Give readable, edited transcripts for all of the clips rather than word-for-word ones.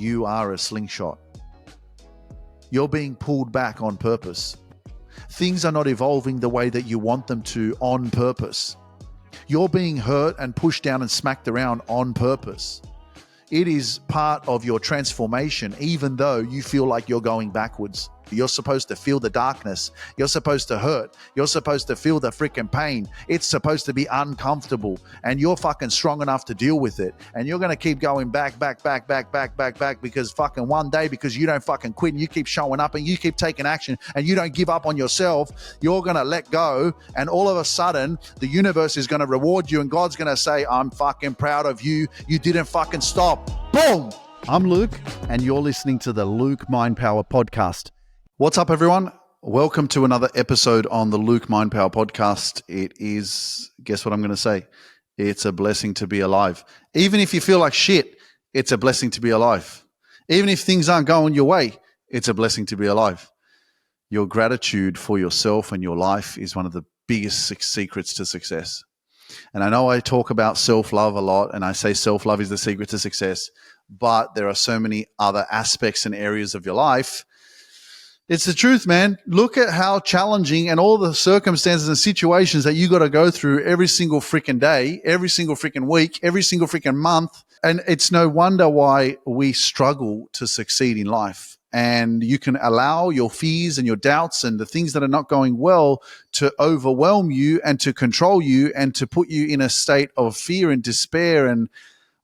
you are a slingshot. You're being pulled back on purpose. Things are not evolving the way that you want them to on purpose. You're being hurt and pushed down and smacked around on purpose. It is part of your transformation, even though you feel like you're going backwards. You're supposed to feel the darkness. You're supposed to hurt. You're supposed to feel the freaking pain. It's supposed to be uncomfortable, and you're fucking strong enough to deal with it. And you're going to keep going back because fucking one day, because you don't fucking quit and you keep showing up and you keep taking action and you don't give up on yourself, you're going to let go. And all of a sudden, the universe is going to reward you and God's going to say, I'm fucking proud of you. You didn't fucking stop. Boom. I'm Luke, and you're listening to the Luke Mind Power Podcast. What's up, everyone? Welcome to another episode on the Luke Mind Power Podcast. It is, guess what I'm going to say? It's a blessing to be alive. Even if you feel like shit, it's a blessing to be alive. Even if things aren't going your way, it's a blessing to be alive. Your gratitude for yourself and your life is one of the biggest secrets to success. And I know I talk about self-love a lot, and I say self-love is the secret to success, but there are so many other aspects and areas of your life. It's the truth, man. Look at how challenging and all the circumstances and situations that you got to go through every single freaking day, every single freaking week, every single freaking month. And it's no wonder why we struggle to succeed in life. And you can allow your fears and your doubts and the things that are not going well to overwhelm you and to control you and to put you in a state of fear and despair. And,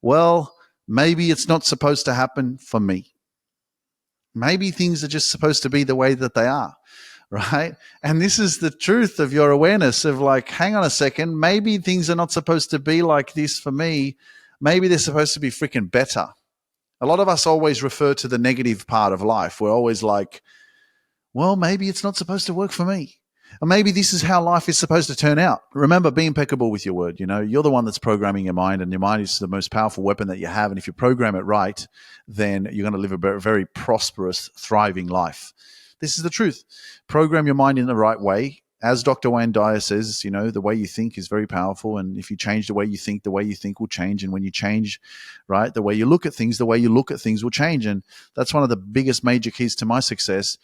well, maybe it's not supposed to happen for me. Maybe things are just supposed to be the way that they are, right? And this is the truth of your awareness of like, hang on a second, maybe things are not supposed to be like this for me. Maybe they're supposed to be freaking better. A lot of us always refer to the negative part of life. We're always like, well, maybe it's not supposed to work for me. Or maybe this is how life is supposed to turn out. Remember, be impeccable with your word. You know, you're the one that's programming your mind, and your mind is the most powerful weapon that you have. And if you program it right, then you're going to live a very prosperous, thriving life. This is the truth. Program your mind in the right way. As Dr. Wayne Dyer says, you know, the way you think is very powerful. And if you change the way you think will change. And when you change, right, the way you look at things will change. And that's one of the biggest major keys to my success.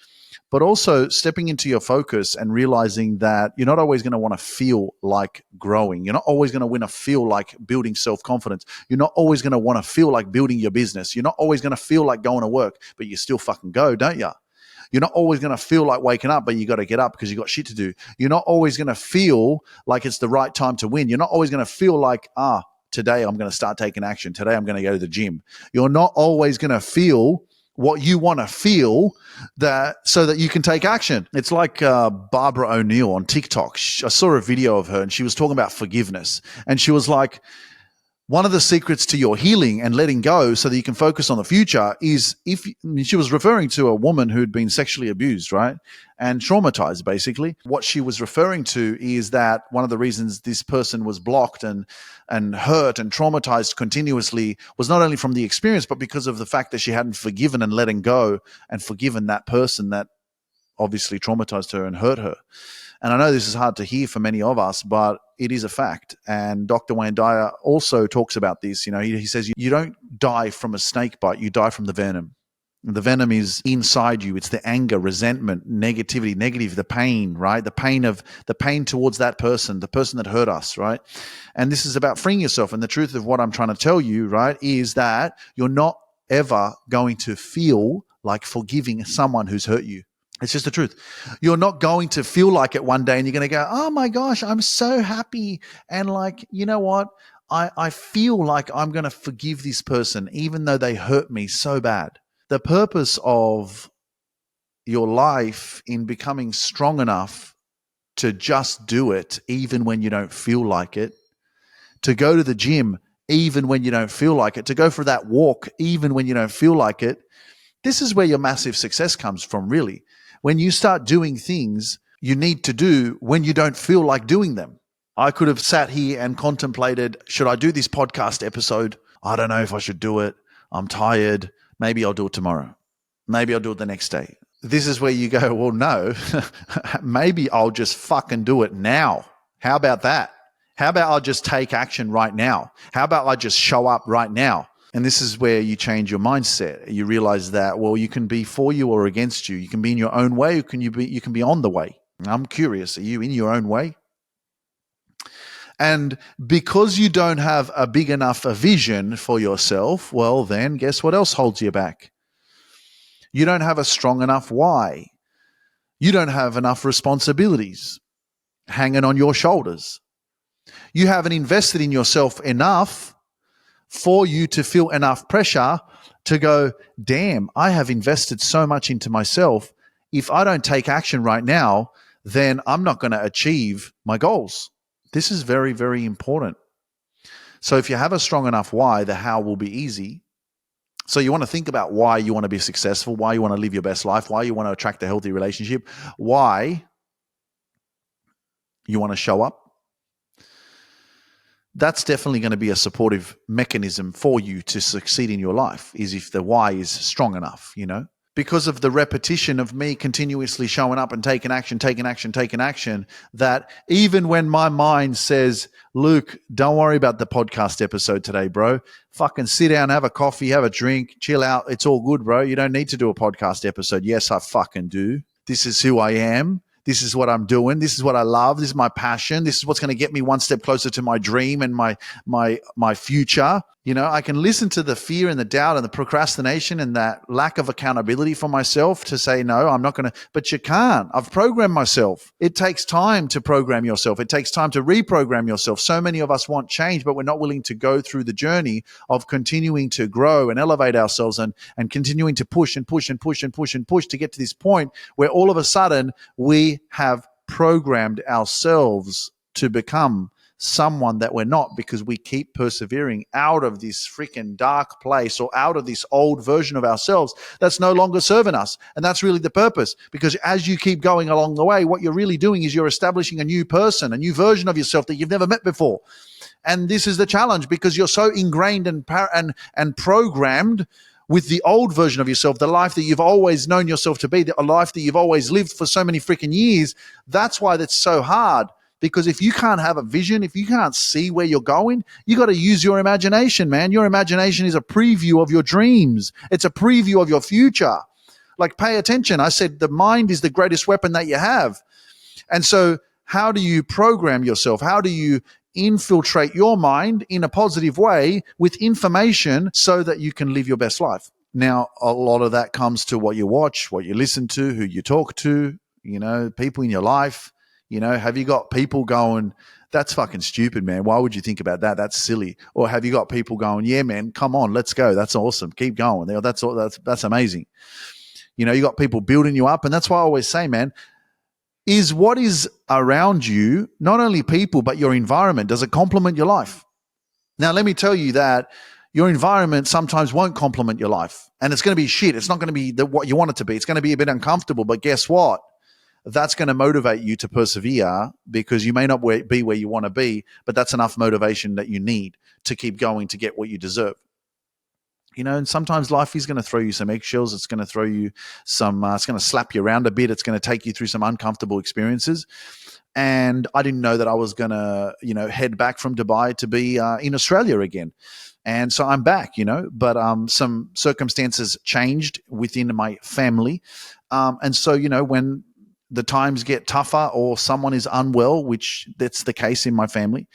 But also stepping into your focus and realizing that you're not always going to want to feel like growing. You're not always going to want to feel like building self-confidence. You're not always going to want to feel like building your business. You're not always going to feel like going to work, but you still fucking go, don't you? You're not always going to feel like waking up, but you got to get up because you got shit to do. You're not always going to feel like it's the right time to win. You're not always going to feel like, today I'm going to start taking action. Today I'm going to go to the gym. You're not always going to feel what you want to feel so that you can take action. It's like Barbara O'Neill on TikTok. I saw a video of her and she was talking about forgiveness. And she was like, one of the secrets to your healing and letting go so that you can focus on the future is she was referring to a woman who'd been sexually abused, right? And traumatized, basically. What she was referring to is that one of the reasons this person was blocked and hurt and traumatized continuously was not only from the experience, but because of the fact that she hadn't forgiven and letting go and forgiven that person that obviously traumatized her and hurt her. And I know this is hard to hear for many of us, but it is a fact. And Dr. Wayne Dyer also talks about this. You know, he says you don't die from a snake bite, you die from the venom. The venom is inside you. It's the anger, resentment, negativity, the pain, right? The pain towards that person, the person that hurt us, right? And this is about freeing yourself. And the truth of what I'm trying to tell you, right, is that you're not ever going to feel like forgiving someone who's hurt you. It's just the truth. You're not going to feel like it one day and you're going to go, oh my gosh, I'm so happy. And like, you know what? I feel like I'm going to forgive this person even though they hurt me so bad. The purpose of your life in becoming strong enough to just do it even when you don't feel like it, to go to the gym even when you don't feel like it, to go for that walk even when you don't feel like it, this is where your massive success comes from, really. When you start doing things you need to do when you don't feel like doing them. I could have sat here and contemplated, should I do this podcast episode? I don't know if I should do it. I'm tired. Maybe I'll do it tomorrow. Maybe I'll do it the next day. This is where you go, well, no, maybe I'll just fucking do it now. How about that? How about I'll just take action right now? How about I just show up right now? And this is where you change your mindset. You realize that, well, you can be for you or against you. You can be in your own way, or you can be on the way. I'm curious, are you in your own way? And because you don't have a big enough vision for yourself, well, then guess what else holds you back? You don't have a strong enough why. You don't have enough responsibilities hanging on your shoulders. You haven't invested in yourself enough for you to feel enough pressure to go, damn, I have invested so much into myself. If I don't take action right now, then I'm not going to achieve my goals. This is very, very important. So if you have a strong enough why, the how will be easy. So you want to think about why you want to be successful, why you want to live your best life, why you want to attract a healthy relationship, why you want to show up. That's definitely going to be a supportive mechanism for you to succeed in your life, is if the why is strong enough, because of the repetition of me continuously showing up and taking action, that even when my mind says, Luke, don't worry about the podcast episode today, bro. Fucking sit down, have a coffee, have a drink, chill out. It's all good, bro. You don't need to do a podcast episode. Yes, I fucking do. This is who I am. This is what I'm doing. This is what I love. This is my passion. This is what's going to get me one step closer to my dream and my future. I can listen to the fear and the doubt and the procrastination and that lack of accountability for myself to say, no, I'm not going to, but you can't. I've programmed myself. It takes time to program yourself. It takes time to reprogram yourself. So many of us want change, but we're not willing to go through the journey of continuing to grow and elevate ourselves and continuing to push and push and push and push and push to get to this point where all of a sudden we have programmed ourselves to become someone that we're not, because we keep persevering out of this freaking dark place or out of this old version of ourselves that's no longer serving us. And that's really the purpose, because as you keep going along the way, what you're really doing is you're establishing a new person, a new version of yourself that you've never met before. And this is the challenge, because you're so ingrained and programmed with the old version of yourself, the life that you've always known yourself to be, the life that you've always lived for so many freaking years. That's why that's so hard. Because if you can't have a vision, if you can't see where you're going, you got to use your imagination, man. Your imagination is a preview of your dreams. It's a preview of your future. Like, pay attention. I said the mind is the greatest weapon that you have. And so how do you program yourself? How do you infiltrate your mind in a positive way with information so that you can live your best life? Now, a lot of that comes to what you watch, what you listen to, who you talk to, people in your life. Have you got people going, that's fucking stupid, man. Why would you think about that? That's silly. Or have you got people going, yeah, man, come on, let's go. That's awesome. Keep going. That's amazing. You got people building you up. And that's why I always say, man, is what is around you, not only people, but your environment, does it complement your life? Now, let me tell you that your environment sometimes won't complement your life. And it's going to be shit. It's not going to be what you want it to be. It's going to be a bit uncomfortable. But guess what? That's going to motivate you to persevere, because you may not be where you want to be, but that's enough motivation that you need to keep going to get what you deserve. And sometimes life is going to throw you some eggshells. It's going to throw you some, it's going to slap you around a bit. It's going to take you through some uncomfortable experiences. And I didn't know that I was going to, head back from Dubai to be in Australia again. And so I'm back, but some circumstances changed within my family. And so, when the times get tougher or someone is unwell, which that's the case in my family,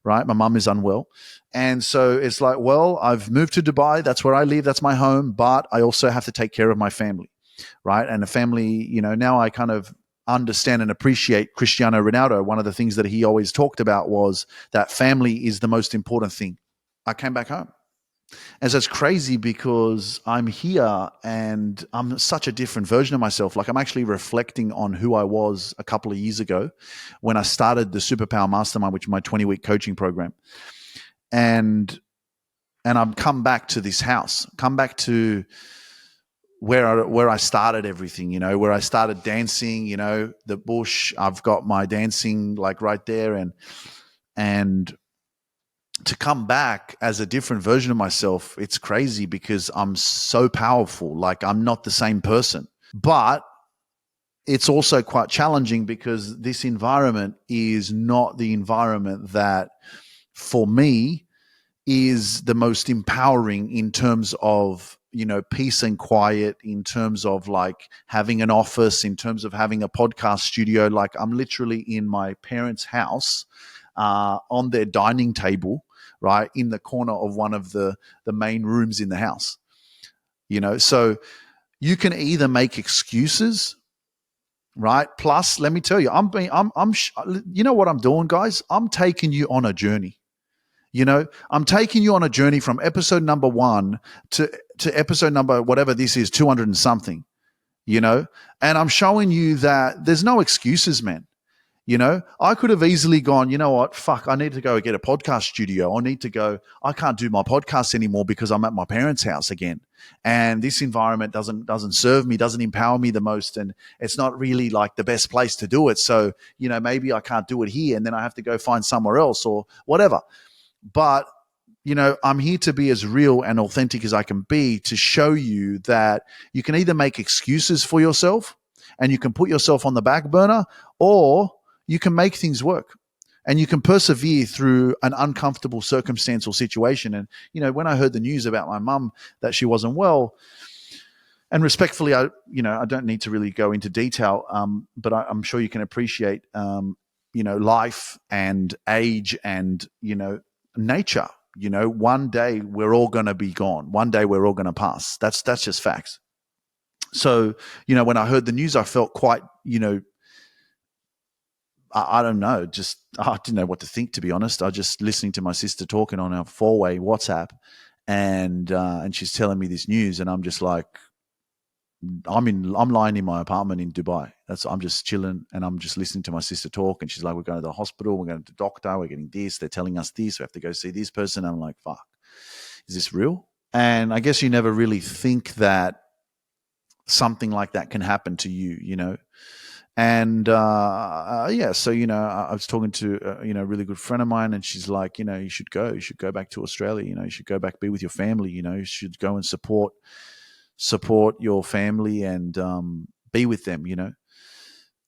right? My mum is unwell. And so it's like, well, I've moved to Dubai. That's where I live. That's my home. But I also have to take care of my family, right? And the family, now I kind of understand and appreciate Cristiano Ronaldo. One of the things that he always talked about was that family is the most important thing. I came back home. And so it's crazy, because I'm here and I'm such a different version of myself. Like, I'm actually reflecting on who I was a couple of years ago when I started the Superpower Mastermind, which is my 20-week coaching program. And I've come back to this house, come back to where I started everything, where I started dancing, the bush. I've got my dancing like right there, and to come back as a different version of myself, it's crazy, because I'm so powerful. Like, I'm not the same person. But it's also quite challenging, because this environment is not the environment that, for me, is the most empowering in terms of, peace and quiet, in terms of like having an office, in terms of having a podcast studio. Like I'm literally in my parents' house, on their dining table, right in the corner of one of the main rooms in the house. So you can either make excuses, right? Plus, let me tell you, you know what I'm doing, guys? I'm taking you on a journey. I'm taking you on a journey from episode number 1 to episode number, whatever this is, 200 and something, and I'm showing you that there's no excuses, man. I could have easily gone, you know what, fuck, I need to go get a podcast studio. I can't do my podcast anymore because I'm at my parents' house again. And this environment doesn't serve me, doesn't empower me the most. And it's not really like the best place to do it. So, maybe I can't do it here and then I have to go find somewhere else or whatever. But, I'm here to be as real and authentic as I can be, to show you that you can either make excuses for yourself and you can put yourself on the back burner, or you can make things work and you can persevere through an uncomfortable circumstance or situation. And, when I heard the news about my mum, that she wasn't well, and respectfully, I don't need to really go into detail, but I'm sure you can appreciate, life and age and, nature. One day we're all going to be gone. One day we're all going to pass. That's just facts. So, when I heard the news, I felt quite, I don't know, I didn't know what to think, to be honest. I just listening to my sister talking on our 4-way WhatsApp, and she's telling me this news, and I'm just like, I'm lying in my apartment in Dubai. I'm just chilling, and I'm just listening to my sister talk, and she's like, we're going to the hospital, we're going to the doctor, we're getting this, they're telling us this, we have to go see this person. I'm like, fuck, is this real? And I guess you never really think that something like that can happen to you, And so I was talking to a really good friend of mine, and she's like, you should go back to Australia, you should go back, be with your family, you should go and support your family and be with them,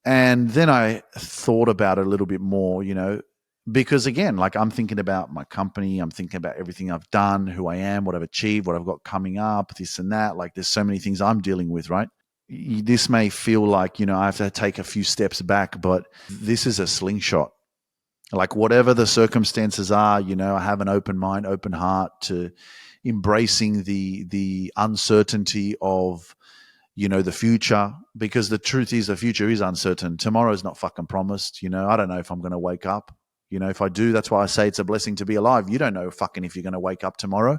And then I thought about it a little bit more, because again, like I'm thinking about my company, I'm thinking about everything I've done, who I am, what I've achieved, what I've got coming up, this and that. Like there's so many things I'm dealing with, right? This may feel like, I have to take a few steps back, but this is a slingshot. Like whatever the circumstances are, I have an open mind, open heart to embracing the uncertainty of, the future, because the truth is the future is uncertain. Tomorrow's not fucking promised. I don't know if I'm going to wake up. If I do, that's why I say it's a blessing to be alive. You don't know fucking if you're going to wake up tomorrow.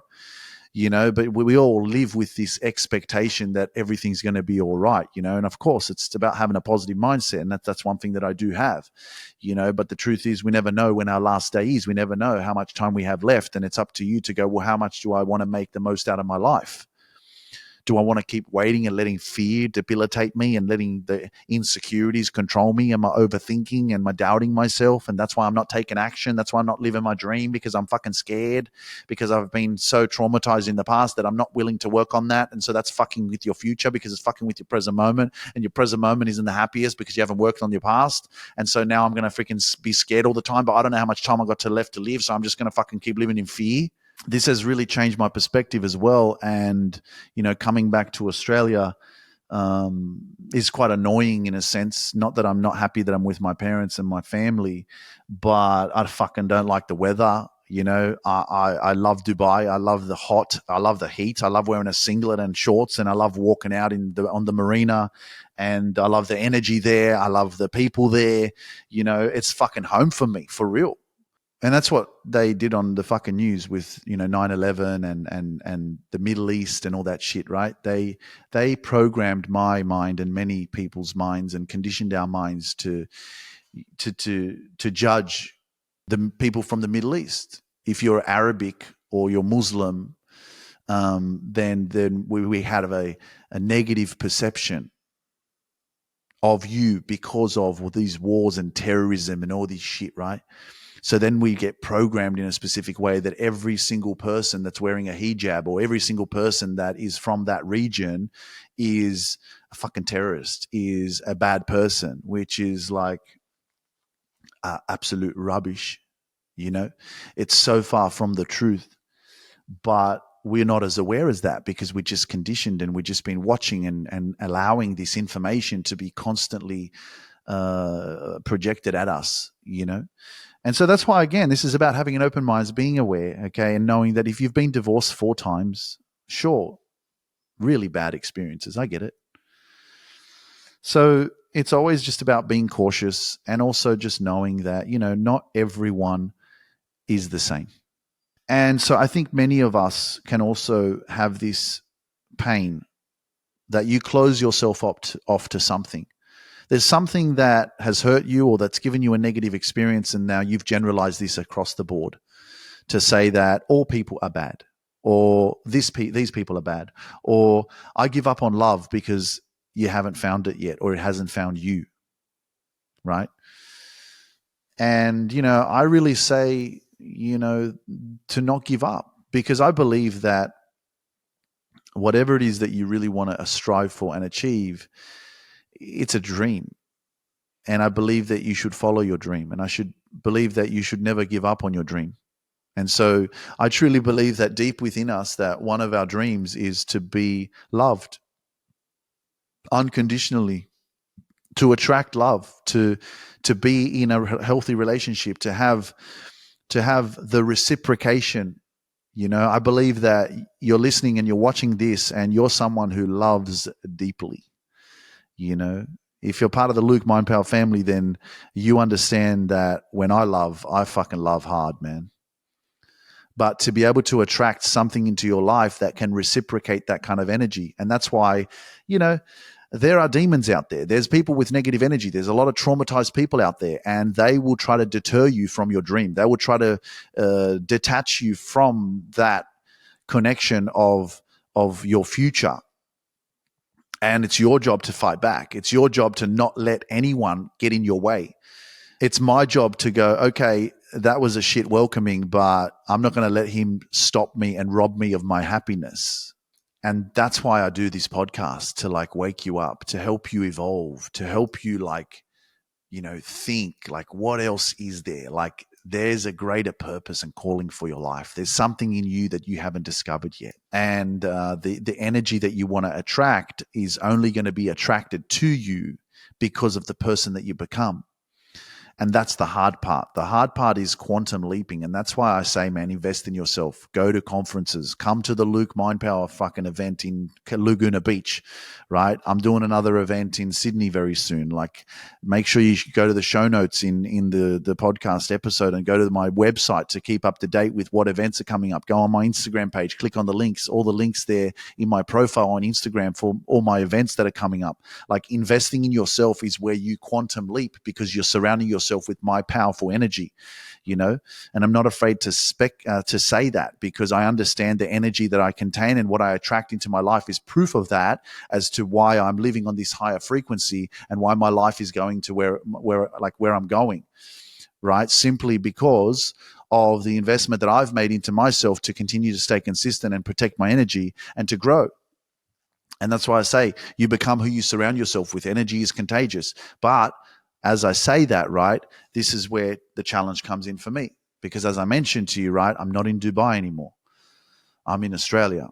But we all live with this expectation that everything's going to be all right, and of course it's about having a positive mindset. And that's one thing that I do have, but the truth is we never know when our last day is. We never know how much time we have left. And it's up to you to go, well, how much do I want to make the most out of my life? Do I want to keep waiting and letting fear debilitate me and letting the insecurities control me and my overthinking and my doubting myself? And that's why I'm not taking action. That's why I'm not living my dream, because I'm fucking scared, because I've been so traumatized in the past that I'm not willing to work on that. And so that's fucking with your future, because it's fucking with your present moment, and your present moment isn't the happiest because you haven't worked on your past. And so now I'm going to freaking be scared all the time, but I don't know how much time I got left to live. So I'm just going to fucking keep living in fear. This has really changed my perspective as well. And, coming back to Australia is quite annoying in a sense. Not that I'm not happy that I'm with my parents and my family, but I fucking don't like the weather. I love Dubai. I love the hot. I love the heat. I love wearing a singlet and shorts, and I love walking out on the marina, and I love the energy there. I love the people there. It's fucking home for me, for real. And that's what they did on the fucking news with, 9/11 and the Middle East and all that shit, right? They programmed my mind and many people's minds and conditioned our minds to judge the people from the Middle East. If you're Arabic or you're Muslim, then we have a negative perception of you because of these wars and terrorism and all this shit, right? So then we get programmed in a specific way that every single person that's wearing a hijab or every single person that is from that region is a fucking terrorist, is a bad person, which is like absolute rubbish. It's so far from the truth. but we're not as aware as that because we're just conditioned and we've just been watching and allowing this information to be constantly projected at us, And so that's why, again, this is about having an open mind, being aware, okay, and knowing that if you've been divorced 4 times, sure, really bad experiences, I get it. So it's always just about being cautious and also just knowing that, not everyone is the same. And so I think many of us can also have this pain that you close yourself off to something. There's something that has hurt you or that's given you a negative experience, and now you've generalized this across the board to say that all people are bad, or these people are bad, or I give up on love because you haven't found it yet, or it hasn't found you, right? And, I really say, to not give up, because I believe that whatever it is that you really want to strive for and achieve, it's a dream. And I believe that you should follow your dream, and I should believe that you should never give up on your dream. And so I truly believe that deep within us, that one of our dreams is to be loved unconditionally, to attract love, to be in a healthy relationship, to have the reciprocation. I believe that you're listening and you're watching this and you're someone who loves deeply. If you're part of the Luke Mind Power family, then you understand that when I fucking love hard, man. But to be able to attract something into your life that can reciprocate that kind of energy. And that's why, there are demons out there. There's people with negative energy. There's a lot of traumatized people out there, and they will try to deter you from your dream. They will try to detach you from that connection of your future. And it's your job to fight back. It's your job to not let anyone get in your way. It's my job to go, okay, that was a shit welcoming, but I'm not going to let him stop me and rob me of my happiness. And that's why I do this podcast, to wake you up, to help you evolve, to help you think what else is there? There's a greater purpose and calling for your life. There's something in you that you haven't discovered yet. And the energy that you want to attract is only going to be attracted to you because of the person that you become. And that's the hard part. The hard part is quantum leaping. And that's why I say, man, invest in yourself. Go to conferences. Come to the Luke Mind Power fucking event in Laguna Beach, right? I'm doing another event in Sydney very soon. Make sure you go to the show notes in the podcast episode and go to my website to keep up to date with what events are coming up. Go on my Instagram page, click on the links, all the links there in my profile on Instagram for all my events that are coming up. Investing in yourself is where you quantum leap, because you're surrounding yourself with my powerful energy, and I'm not afraid to say that, because I understand the energy that I contain, and what I attract into my life is proof of that, as to why I'm living on this higher frequency and why my life is going to where I'm going, right? Simply because of the investment that I've made into myself to continue to stay consistent and protect my energy and to grow. And that's why I say you become who you surround yourself with. Energy is contagious. But as I say that, right, this is where the challenge comes in for me. Because as I mentioned to you, right, I'm not in Dubai anymore. I'm in Australia.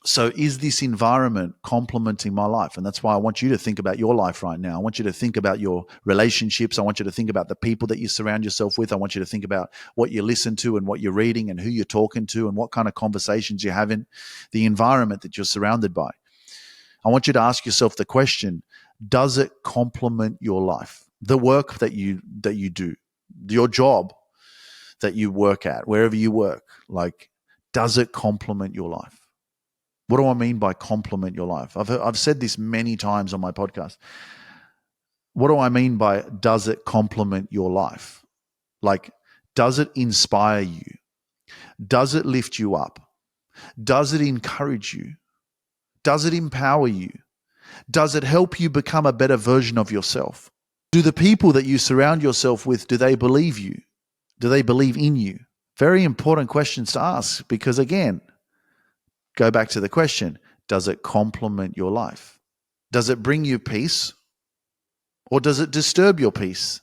So is this environment complementing my life? And that's why I want you to think about your life right now. I want you to think about your relationships. I want you to think about the people that you surround yourself with. I want you to think about what you listen to and what you're reading and who you're talking to and what kind of conversations you're having, the environment that you're surrounded by. I want you to ask yourself the question, does it complement your life? The work that you do, your job that you work at, wherever you work, does it complement your life? What do I mean by complement your life? I've said this many times on my podcast. What do I mean by does it complement your life? Does it inspire you? Does it lift you up? Does it encourage you? Does it empower you? Does it help you become a better version of yourself? Do the people that you surround yourself with, do they believe you? Do they believe in you? Very important questions to ask, because again, go back to the question, does it complement your life? Does it bring you peace, or does it disturb your peace?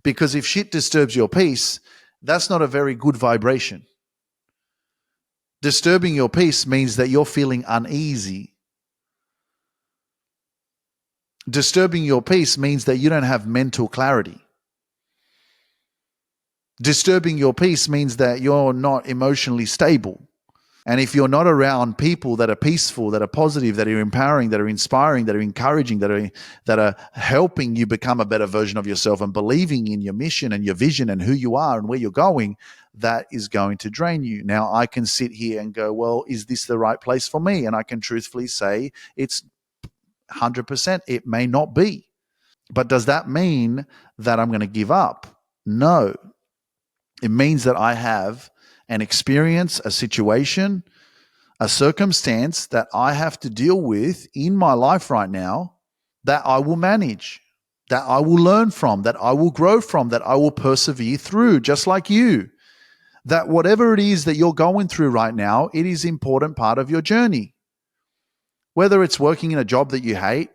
Because if shit disturbs your peace, that's not a very good vibration. Disturbing your peace means that you're feeling uneasy. Disturbing your peace means that you don't have mental clarity. Disturbing your peace means that you're not emotionally stable. And if you're not around people that are peaceful, that are positive, that are empowering, that are inspiring, that are encouraging, that are helping you become a better version of yourself and believing in your mission and your vision and who you are and where you're going, that is going to drain you. Now, I can sit here and go, well, is this the right place for me? And I can truthfully say it's 100%. It may not be. But does that mean that I'm going to give up? No. It means that I have an experience, a situation, a circumstance that I have to deal with in my life right now that I will manage, that I will learn from, that I will grow from, that I will persevere through, just like you. That whatever it is that you're going through right now, it is an important part of your journey. Whether it's working in a job that you hate,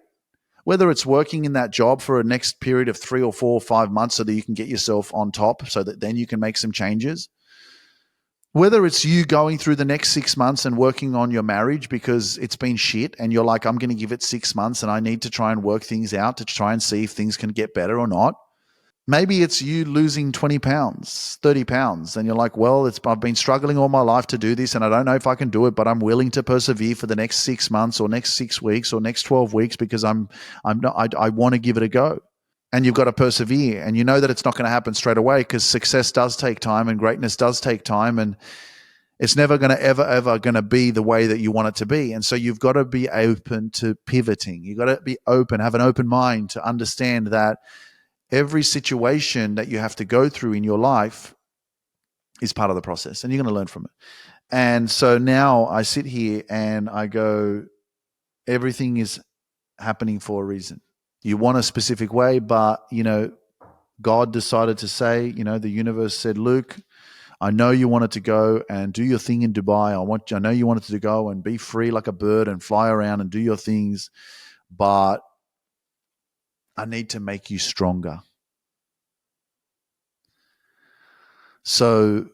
whether it's working in that job for a next period of 3 or 4 or 5 months so that you can get yourself on top so that then you can make some changes. Whether it's you going through the next 6 months and working on your marriage because it's been shit and you're like, I'm going to give it 6 months and I need to try and work things out to try and see if things can get better or not. Maybe it's you losing 20 pounds, 30 pounds, and you're like, well, I've been struggling all my life to do this and I don't know if I can do it, but I'm willing to persevere for the next 6 months or next 6 weeks or next 12 weeks because I want to give it a go. And you've got to persevere, and you know that it's not going to happen straight away because success does take time and greatness does take time, and it's never going to ever going to be the way that you want it to be. And so you've got to be open to pivoting. You've got to be open, have an open mind to understand that every situation that you have to go through in your life is part of the process, and you're going to learn from it. And so now I sit here and I go, everything is happening for a reason. You want a specific way, but, God decided to say, the universe said, Luke, I know you wanted to go and do your thing in Dubai. I know you wanted to go and be free like a bird and fly around and do your things, but I need to make you stronger. So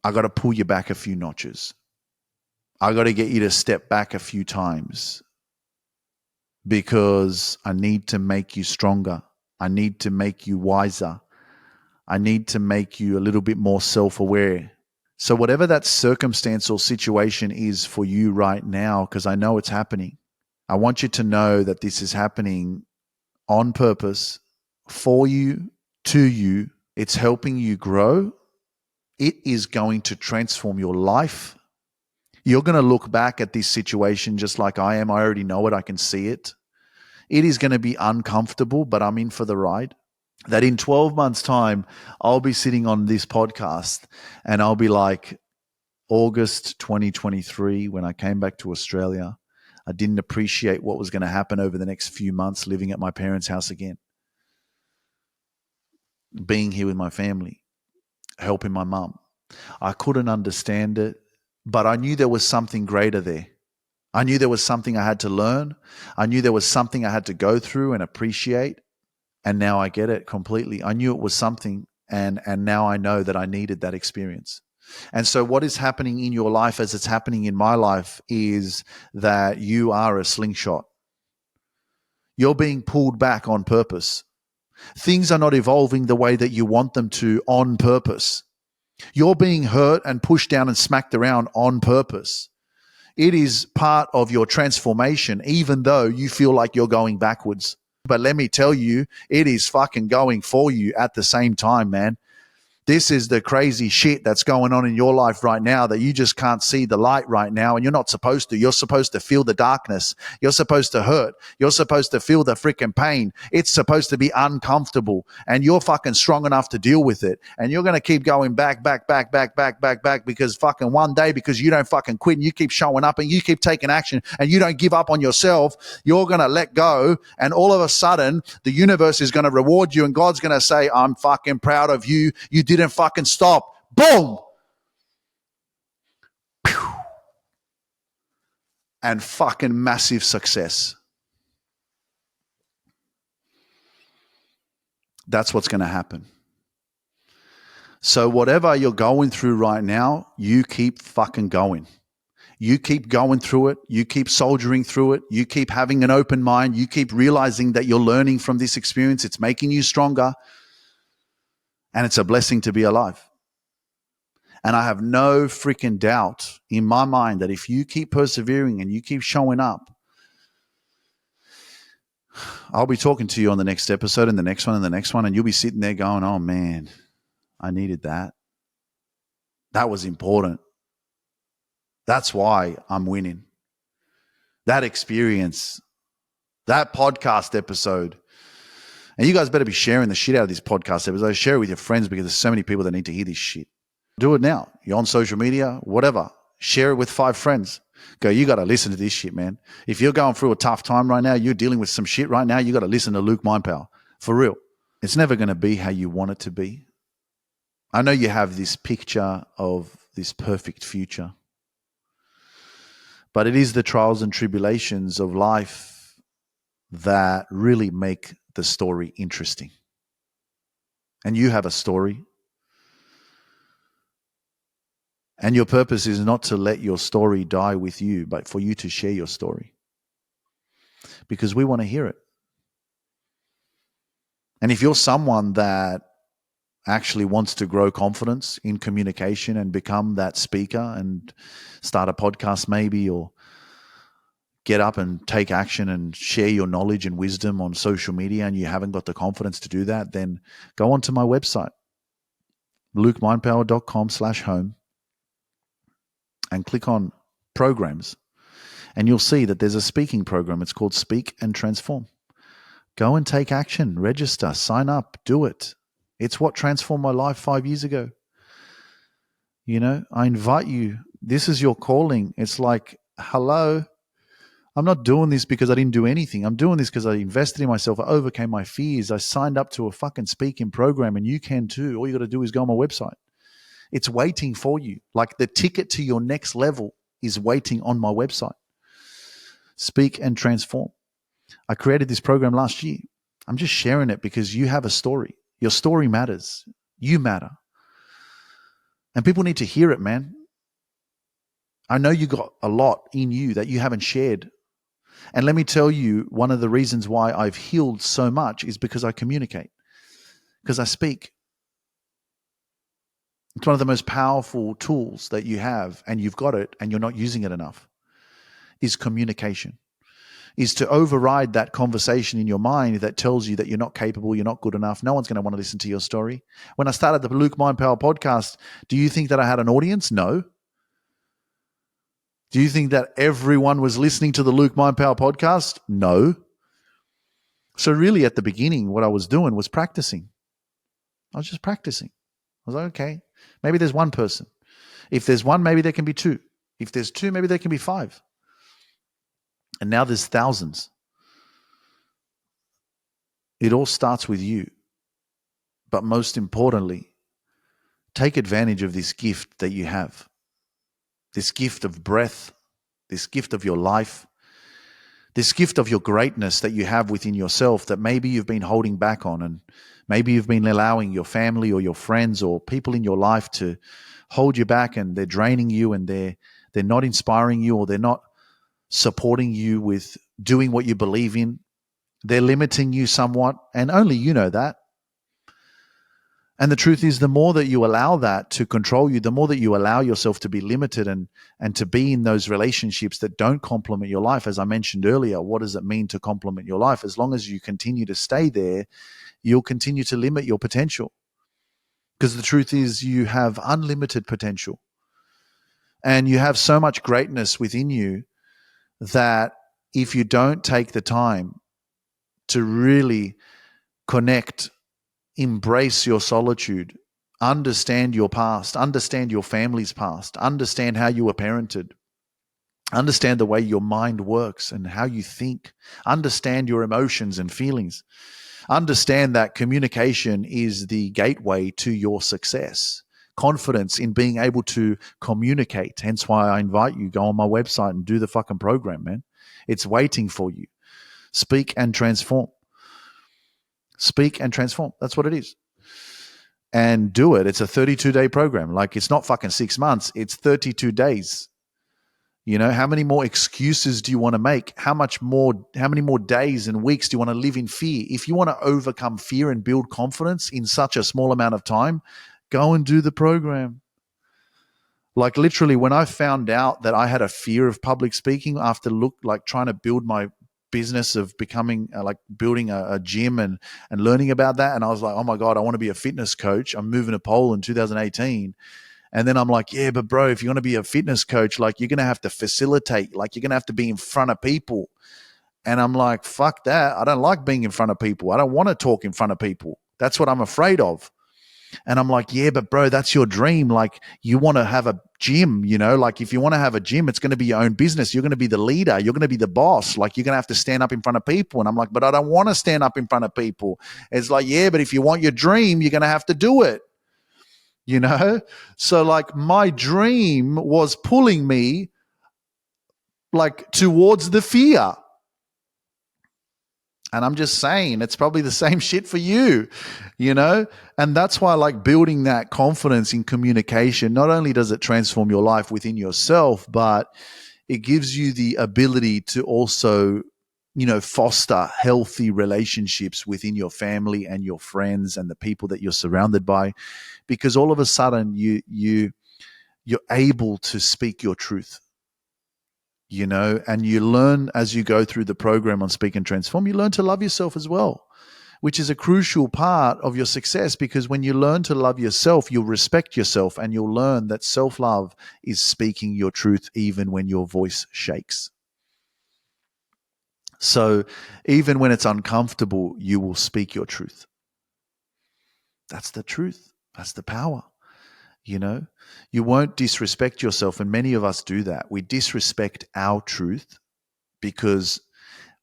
I got to pull you back a few notches. I got to get you to step back a few times because I need to make you stronger. I need to make you wiser. I need to make you a little bit more self-aware. So whatever that circumstance or situation is for you right now, because I know it's happening, I want you to know that this is happening on purpose for you, to you. It's helping you grow. It is going to transform your life. You're going to look back at this situation just like I am. I already know it. I can see it. It is going to be uncomfortable, but I'm in for the ride. That in 12 months' time, I'll be sitting on this podcast and I'll be like, August 2023, when I came back to Australia, I didn't appreciate what was going to happen over the next few months living at my parents' house again, being here with my family, helping my mum. I couldn't understand it, but I knew there was something greater there. I knew there was something I had to learn. I knew there was something I had to go through and appreciate. And now I get it completely. I knew it was something, and now I know that I needed that experience. And so what is happening in your life as it's happening in my life is that you are a slingshot. You're being pulled back on purpose. Things are not evolving the way that you want them to on purpose. You're being hurt and pushed down and smacked around on purpose. It is part of your transformation, even though you feel like you're going backwards. But let me tell you, it is fucking going for you at the same time, man. This is the crazy shit that's going on in your life right now that you just can't see the light right now, and you're not supposed to. You're supposed to feel the darkness. You're supposed to hurt. You're supposed to feel the freaking pain. It's supposed to be uncomfortable, and you're fucking strong enough to deal with it. And you're going to keep going back because fucking one day, because you don't fucking quit and you keep showing up and you keep taking action and you don't give up on yourself, you're going to let go, and all of a sudden the universe is going to reward you and God's going to say, I'm fucking proud of you. You didn't fucking stop. Boom. Pew. And fucking massive success. That's what's going to happen. So whatever you're going through right now, you keep fucking going. You keep going through it. You keep soldiering through it. You keep having an open mind. You keep realizing that you're learning from this experience. It's making you stronger. And it's a blessing to be alive. And I have no freaking doubt in my mind that if you keep persevering and you keep showing up, I'll be talking to you on the next episode and the next one and the next one, and you'll be sitting there going, oh man, I needed that. That was important. That's why I'm winning. That experience, that podcast episode. And you guys better be sharing the shit out of these podcast episodes. Share it with your friends because there's so many people that need to hear this shit. Do it now. You're on social media, whatever. Share it with 5 friends. Go, you got to listen to this shit, man. If you're going through a tough time right now, you're dealing with some shit right now, you got to listen to Luke Mindpower. For real. It's never going to be how you want it to be. I know you have this picture of this perfect future. But it is the trials and tribulations of life that really make the story interesting. And you have a story. And your purpose is not to let your story die with you, but for you to share your story. Because we want to hear it. And if you're someone that actually wants to grow confidence in communication and become that speaker and start a podcast maybe, or get up and take action and share your knowledge and wisdom on social media and you haven't got the confidence to do that, then go onto my website, lukemindpower.com/home, and click on programs. And you'll see that there's a speaking program. It's called Speak and Transform. Go and take action, register, sign up, do it. It's what transformed my life 5 years ago. You know, I invite you. This is your calling. It's like, hello, I'm not doing this because I didn't do anything. I'm doing this because I invested in myself. I overcame my fears. I signed up to a fucking speaking program, and you can too. All you got to do is go on my website. It's waiting for you. Like the ticket to your next level is waiting on my website. Speak and Transform. I created this program last year. I'm just sharing it because you have a story. Your story matters. You matter. And people need to hear it, man. I know you got a lot in you that you haven't shared. And let me tell you, one of the reasons why I've healed so much is because I communicate, because I speak. It's one of the most powerful tools that you have, and you've got it and you're not using it enough, is communication. Is to override that conversation in your mind that tells you that you're not capable, you're not good enough. No one's going to want to listen to your story. When I started the Luke Mind Power podcast, do you think that I had an audience? No. Do you think that everyone was listening to the Luke Mind Power podcast? No. So really at the beginning, what I was doing was practicing. I was just practicing. I was like, okay, maybe there's one person. If there's one, maybe there can be 2. If there's 2, maybe there can be 5. And now there's thousands. It all starts with you. But most importantly, take advantage of this gift that you have. This gift of breath, this gift of your life, this gift of your greatness that you have within yourself that maybe you've been holding back on, and maybe you've been allowing your family or your friends or people in your life to hold you back, and they're draining you, and they're not inspiring you, or they're not supporting you with doing what you believe in. They're limiting you somewhat, and only you know that. And the truth is, the more that you allow that to control you, the more that you allow yourself to be limited and to be in those relationships that don't complement your life. As I mentioned earlier, what does it mean to complement your life? As long as you continue to stay there, you'll continue to limit your potential. Because the truth is, you have unlimited potential. And you have so much greatness within you that if you don't take the time to really connect, embrace your solitude, understand your past, understand your family's past, understand how you were parented, understand the way your mind works and how you think, understand your emotions and feelings, understand that communication is the gateway to your success, confidence in being able to communicate. Hence why I invite you, go on my website and do the fucking program, man. It's waiting for you. Speak and Transform. Speak and Transform. That's what it is. and do it. It's a 32-day program. Like, it's not fucking 6 months. It's 32 days. You know, how many more excuses do you want to make? How many more days and weeks do you want to live in fear? If you want to overcome fear and build confidence in such a small amount of time, go and do the program. Like, literally, when I found out that I had a fear of public speaking after trying to build my business of becoming building a gym and learning about that, and I was like, oh my God, I want to be a fitness coach. I'm moving to Poland 2018. And then I'm like, yeah, but bro, if you want to be a fitness coach, like, you're going to have to facilitate, like, you're going to have to be in front of people. And I'm like, fuck that. I don't like being in front of people. I don't want to talk in front of people. That's what I'm afraid of. And I'm like, yeah, but bro, that's your dream. Like, you want to have a gym, you know, like, if you want to have a gym, it's going to be your own business. You're going to be the leader. You're going to be the boss. Like, you're going to have to stand up in front of people. And I'm like, but I don't want to stand up in front of people. It's like, yeah, but if you want your dream, you're going to have to do it. You know? So, like, my dream was pulling me, like, towards the fear. And I'm just saying, it's probably the same shit for you, you know? And that's why, like, building that confidence in communication, not only does it transform your life within yourself, but it gives you the ability to also, you know, foster healthy relationships within your family and your friends and the people that you're surrounded by, because all of a sudden you're able to speak your truth. You know, and you learn as you go through the program on Speak and Transform, you learn to love yourself as well, which is a crucial part of your success, because when you learn to love yourself, you'll respect yourself, and you'll learn that self-love is speaking your truth even when your voice shakes. So even when it's uncomfortable, you will speak your truth. That's the truth. That's the power. You know, you won't disrespect yourself. And many of us do that. We disrespect our truth because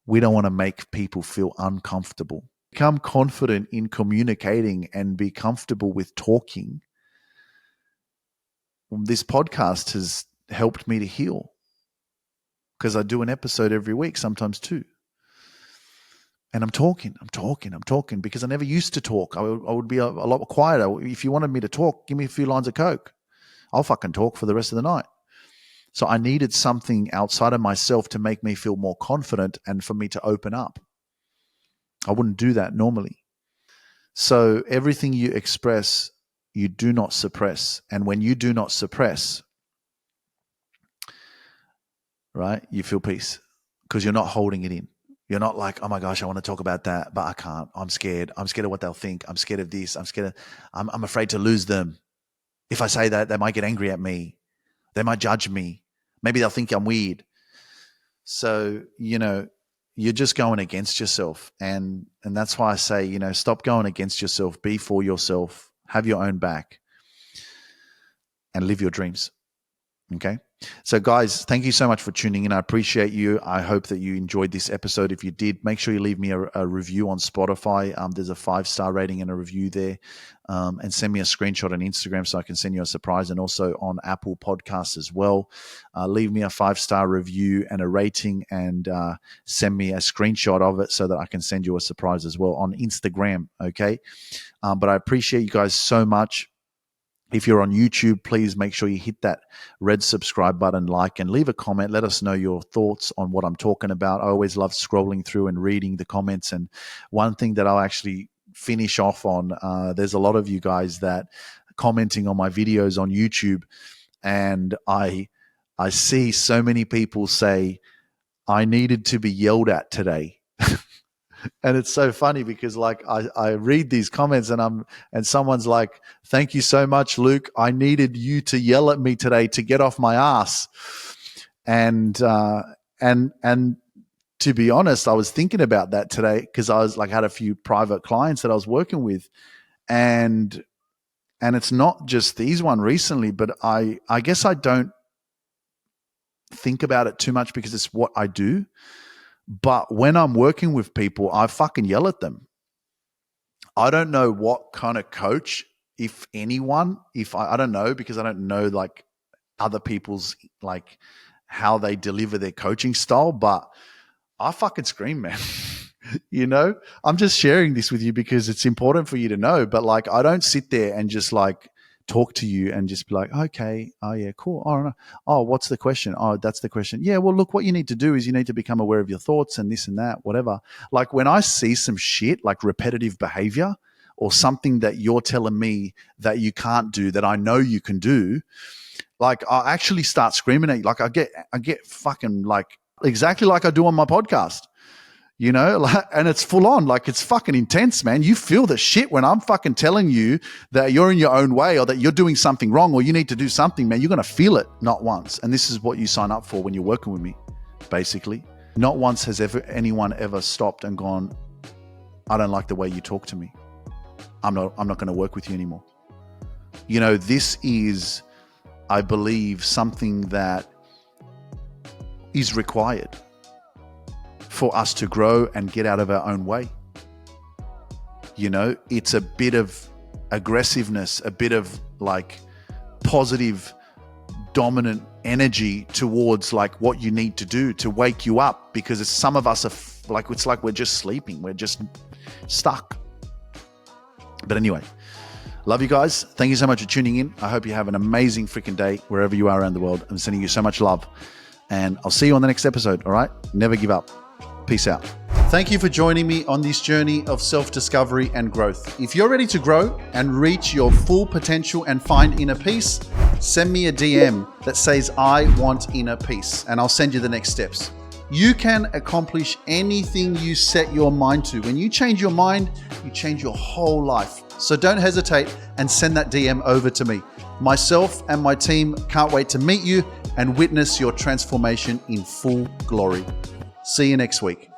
we don't want to make people feel uncomfortable. Become confident in communicating and be comfortable with talking. This podcast has helped me to heal, because I do an episode every week, sometimes two. And I'm talking because I never used to talk. I would be a lot quieter. If you wanted me to talk, give me a few lines of Coke. I'll fucking talk for the rest of the night. So I needed something outside of myself to make me feel more confident and for me to open up. I wouldn't do that normally. So everything you express, you do not suppress. And when you do not suppress, right, you feel peace because you're not holding it in. You're not like, oh my gosh, I want to talk about that, but I can't. I'm scared. I'm scared of what they'll think. I'm scared of this. I'm afraid to lose them. If I say that, they might get angry at me. They might judge me. Maybe they'll think I'm weird. So, you know, you're just going against yourself. And that's why I say, you know, stop going against yourself. Be for yourself. Have your own back. And live your dreams. Okay? So, guys, thank you so much for tuning in. I appreciate you. I hope that you enjoyed this episode. If you did, make sure you leave me a review on Spotify. There's a 5-star rating and a review there. And send me a screenshot on Instagram so I can send you a surprise, and also on Apple Podcasts as well. Leave me a 5-star review and a rating, and send me a screenshot of it so that I can send you a surprise as well on Instagram, okay? But I appreciate you guys so much. If you're on YouTube, please make sure you hit that red subscribe button, like, and leave a comment. Let us know your thoughts on what I'm talking about. I always love scrolling through and reading the comments. And one thing that I'll actually finish off on, there's a lot of you guys that are commenting on my videos on YouTube, and I see so many people say, I needed to be yelled at today. And it's so funny because, like, I read these comments and someone's like, thank you so much, Luke. I needed you to yell at me today to get off my ass. And to be honest, I was thinking about that today because I was like, had a few private clients that I was working with, and it's not just these one recently, but I guess I don't think about it too much because it's what I do. But when I'm working with people, I fucking yell at them. I don't know what kind of coach, if anyone, I don't know, because I don't know like other people's, like how they deliver their coaching style, but I fucking scream, man. You know, I'm just sharing this with you because it's important for you to know. But like, I don't sit there and just like talk to you and just be like, okay, oh yeah, cool. Oh, no. Oh, what's the question? Oh, that's the question. Yeah, well, look, what you need to do is you need to become aware of your thoughts and this and that, whatever. Like when I see some shit like repetitive behavior or something that you're telling me that you can't do that I know you can do, like I actually start screaming at you. Like I get fucking like exactly like I do on my podcast. You know, like, and it's full on, like it's fucking intense, man. You feel the shit when I'm fucking telling you that you're in your own way or that you're doing something wrong or you need to do something, man. You're going to feel it not once. And this is what you sign up for when you're working with me, basically. Not once has anyone ever stopped and gone, I don't like the way you talk to me. I'm not going to work with you anymore. You know, this is, I believe, something that is required for us to grow and get out of our own way. You know, it's a bit of aggressiveness, a bit of like positive, dominant energy towards like what you need to do to wake you up, because some of us are like, it's like we're just sleeping. We're just stuck. But anyway, love you guys. Thank you so much for tuning in. I hope you have an amazing freaking day wherever you are around the world. I'm sending you so much love and I'll see you on the next episode. All right. Never give up. Peace out. Thank you for joining me on this journey of self-discovery and growth. If you're ready to grow and reach your full potential and find inner peace, send me a DM that says, I want inner peace, and I'll send you the next steps. You can accomplish anything you set your mind to. When you change your mind, you change your whole life. So don't hesitate and send that DM over to me. Myself and my team can't wait to meet you and witness your transformation in full glory. See you next week.